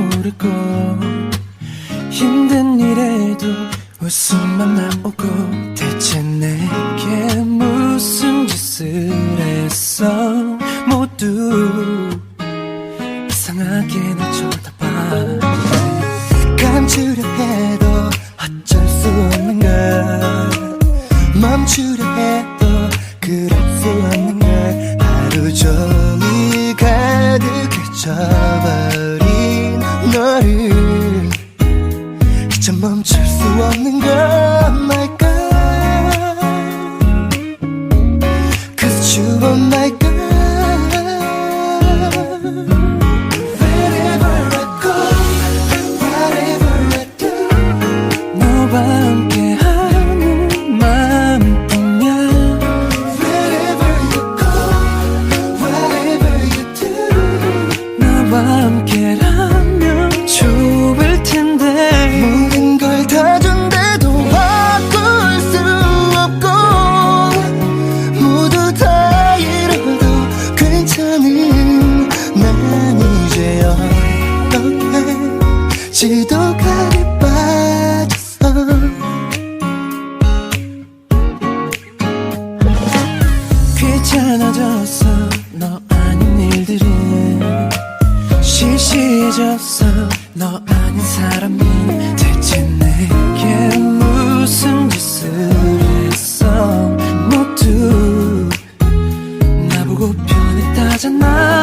모르고 힘든 일에도 웃음만 나오고 대체 내게 무슨 짓을 했어. 모두 이상하게 날 쳐다봐. 감추려 해도 어쩔 수 없는 걸, 멈추려 해도 그럴 수 없는 걸. 하루 종일 가득해져버린 너를 이제 멈출 수 없는 걸. My girl, 'cause you are my girl. Wherever I go, whatever I do, 너와 함께하는 마음뿐이야. Wherever you go, whatever you do, 너와 함께라면 좋을 텐데. 모든 걸 다 준대도 바꿀 수 없고, 모두 다 잃어도 괜찮은 난 이제 어떻게 지도가에 빠졌어. 귀찮아졌어 너 아닌 일들이, 시시해졌어 너 아닌 사람이. 대체 내게 무슨 짓을 했어. 모두 나보고 변했다잖아.